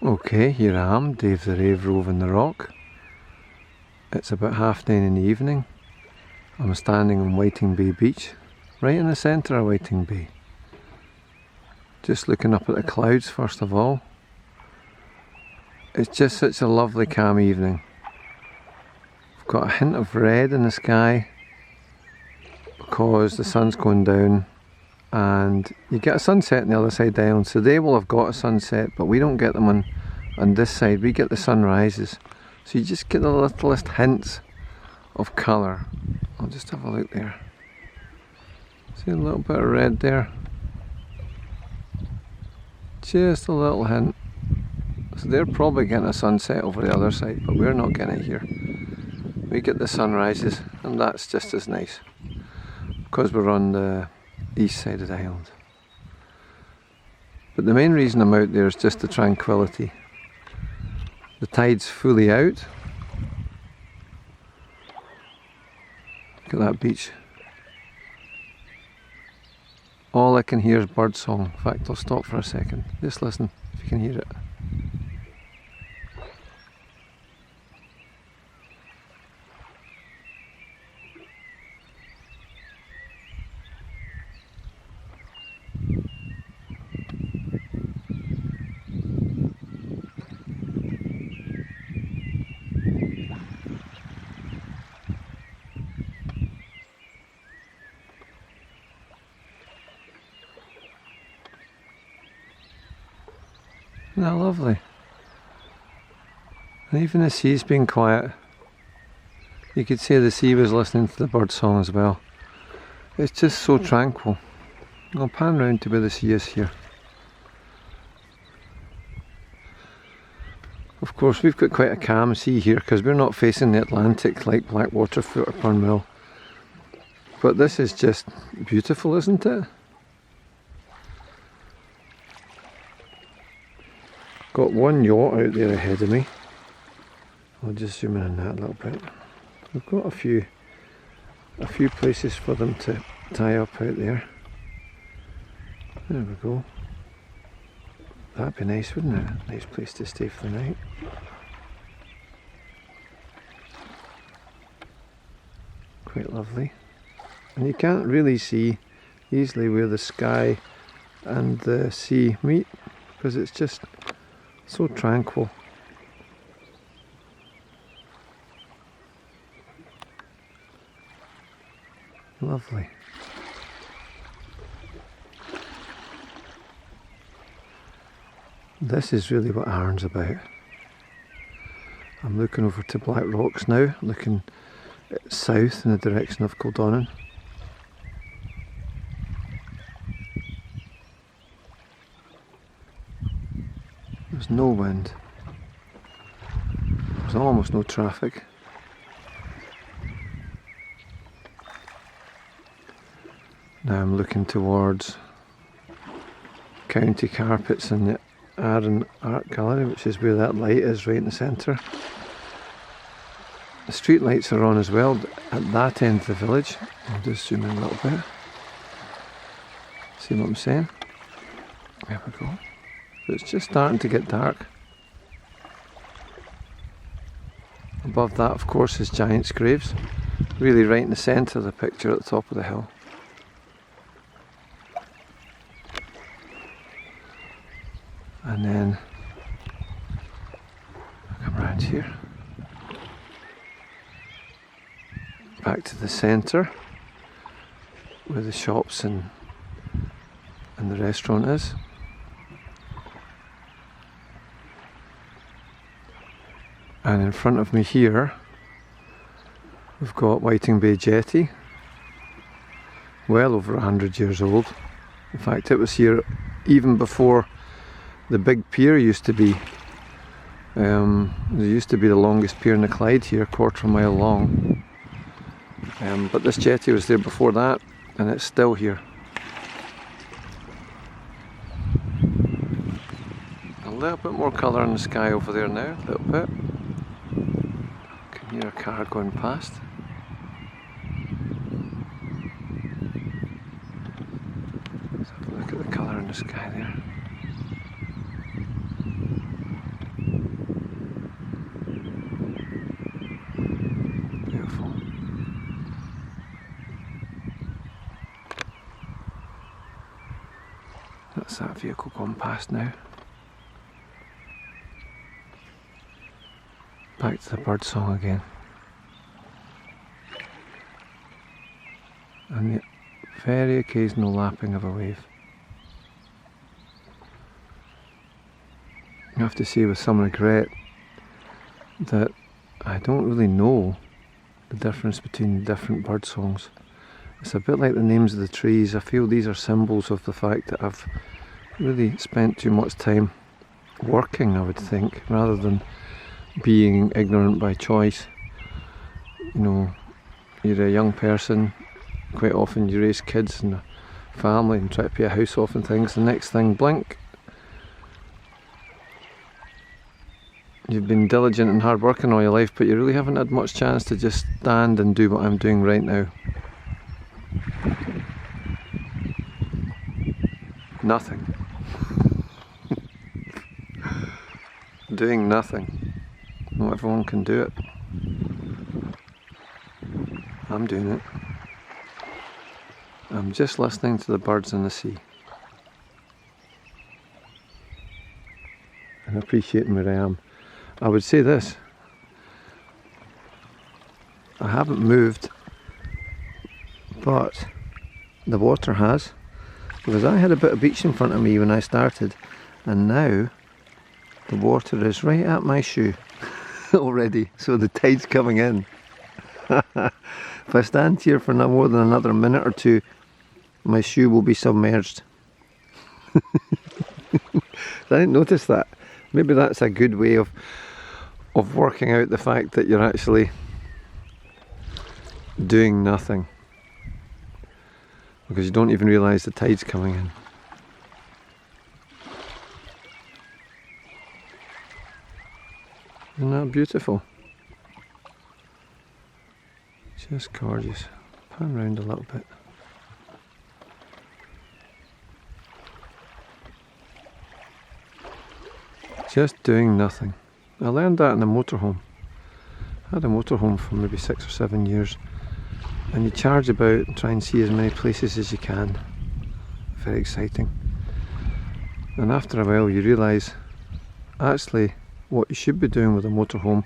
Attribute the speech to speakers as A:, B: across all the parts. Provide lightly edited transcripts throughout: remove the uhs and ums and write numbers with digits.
A: Okay, here I am, Dave the Rave roving the rock. It's about 9:30 in the evening. I'm standing on Whiting Bay beach, right in the centre of Whiting Bay. Just looking up at the clouds first of all. It's just such a lovely calm evening. We've got a hint of red in the sky because the sun's going down, and you get a sunset on the other side of the island. So they will have got a sunset, but we don't get them on this side. We get the sunrises. So you just get the littlest hints of colour. I'll just have a look there. See a little bit of red there? Just a little hint. So they're probably getting a sunset over the other side, but we're not getting it here. We get the sunrises, and that's just as nice, because we're on the east side of the island. But the main reason I'm out there is just the tranquility. The tide's fully out. Look at that beach. All I can hear is birdsong. In fact, I'll stop for a second. Just listen if you can hear it. Isn't that lovely? And even the sea's been quiet. You could say the sea was listening to the bird song as well. It's just so tranquil. I'll pan round to where the sea is here. Of course, we've got quite a calm sea here because we're not facing the Atlantic like Blackwaterfoot or Purnmill. But this is just beautiful, isn't it? Got one yacht out there ahead of me. I'll just zoom in on that a little bit. We've got a few places for them to tie up out there. There we go. That'd be nice, wouldn't it? Nice place to stay for the night. Quite lovely. And you can't really see easily where the sky and the sea meet because it's just so tranquil. Lovely. This is really what Arran's about. I'm looking over to Black Rocks now, looking south in the direction of Kildonan. There's no wind. There's almost no traffic. Now I'm looking towards County Carpets and the Arran Art Gallery, which is where that light is, right in the centre. The street lights are on as well at that end of the village. I'll just zoom in a little bit. See what I'm saying? There we go. But it's just starting to get dark. Above that, of course, is Giant's Graves, really right in the centre of the picture at the top of the hill. And then I come round here, back to the centre where the shops and the restaurant is. And in front of me here we've got Whiting Bay Jetty, well over 100 years old. In fact, it was here even before the big pier used to be. There used to be the longest pier in the Clyde here, 1/4 mile long. But this jetty was there before that, and it's still here. A little bit more colour in the sky over there now, a little bit. Can hear a car going past. Let's have a look at the colour in the sky there. vehicle going past now. Back to the bird song again. And the very occasional lapping of a wave. I have to say with some regret that I don't really know the difference between different bird songs. It's a bit like the names of the trees. I feel these are symbols of the fact that I've really spent too much time working, I would think, rather than being ignorant by choice. You know, you're a young person, quite often you raise kids and a family and try to pay a house off and things. The next thing, blink, you've been diligent and hard working all your life, but you really haven't had much chance to just stand and do what I'm doing right now. Nothing. Doing nothing. Not everyone can do it. I'm doing it. I'm just listening to the birds in the sea. And appreciating where I am. I would say this. I haven't moved, but the water has. Because I had a bit of beach in front of me when I started, and now the water is right at my shoe already, so the tide's coming in. If I stand here for no more than another minute or two, my shoe will be submerged. I didn't notice that. Maybe that's a good way of working out the fact that you're actually doing nothing, because you don't even realise the tide's coming in. Isn't that beautiful? Just gorgeous. Pan round a little bit. Just doing nothing. I learned that in a motorhome. I had a motorhome for maybe 6 or 7 years, and you charge about and try and see as many places as you can. Very exciting. And after a while you realise actually what you should be doing with a motorhome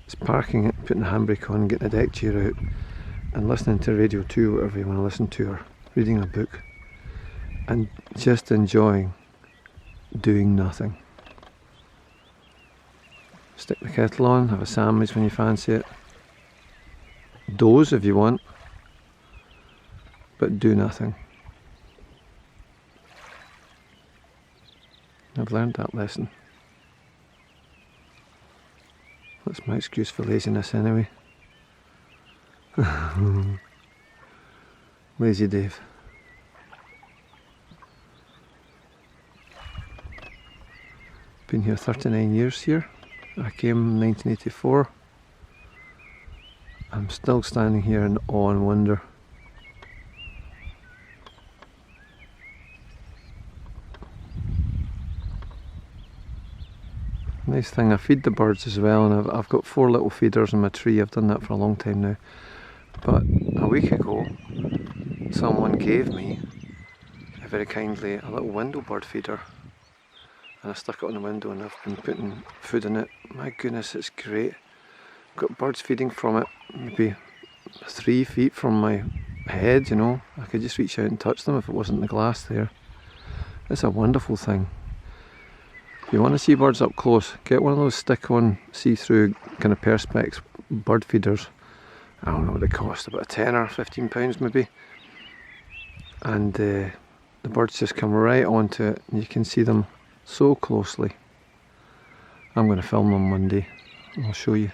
A: is parking it, putting the handbrake on, getting a deck chair out and listening to Radio 2, whatever you want to listen to, or reading a book, and just enjoying doing nothing. Stick the kettle on, have a sandwich when you fancy it, doze if you want, but do nothing. I've learned that lesson. That's my excuse for laziness anyway. Lazy Dave. Been here 39 years here. I came in 1984. I'm still standing here in awe and wonder. Nice thing, I feed the birds as well, and I've got 4 little feeders in my tree. I've done that for a long time now. But a week ago, someone gave me, very kindly, a little window bird feeder. And I stuck it on the window and I've been putting food in it. My goodness, it's great. I've got birds feeding from it, maybe 3 feet from my head, you know. I could just reach out and touch them if it wasn't the glass there. It's a wonderful thing. If you want to see birds up close, get one of those stick-on, see-through kind of perspex bird feeders. I don't know what they cost, about £10 or £15 maybe. And the birds just come right onto it and you can see them so closely. I'm going to film them one day and I'll show you.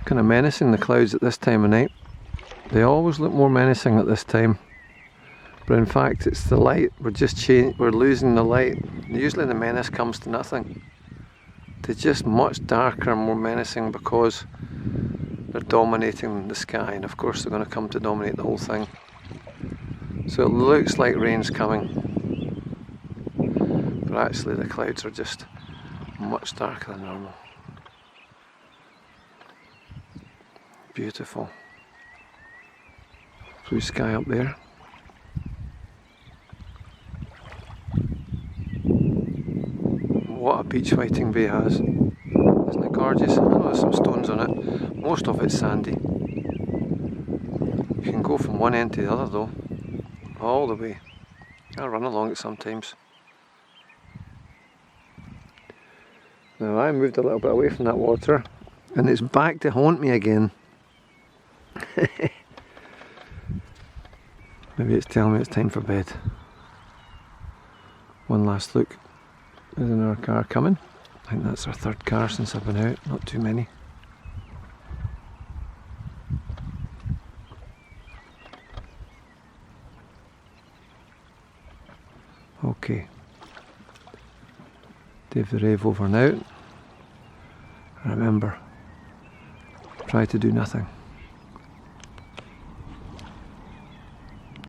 A: Kind of menacing, the clouds at this time of night. They always look more menacing at this time. But in fact it's the light, we're losing the light. Usually the menace comes to nothing. They're just much darker and more menacing because they're dominating the sky, and of course they're going to come to dominate the whole thing. So it looks like rain's coming, but actually the clouds are just much darker than normal. Beautiful. Blue sky up there. what a beach Whiting Bay has. Isn't it gorgeous? I know there's some stones on it. Most of it's sandy. You can go from one end to the other though. All the way. I run along it sometimes. Now I moved a little bit away from that water and it's back to haunt me again. Maybe it's telling me it's time for bed. One last look. There's another car coming. I think that's our third car since I've been out, not too many. Okay. Dave the Rave over now. Remember, try to do nothing.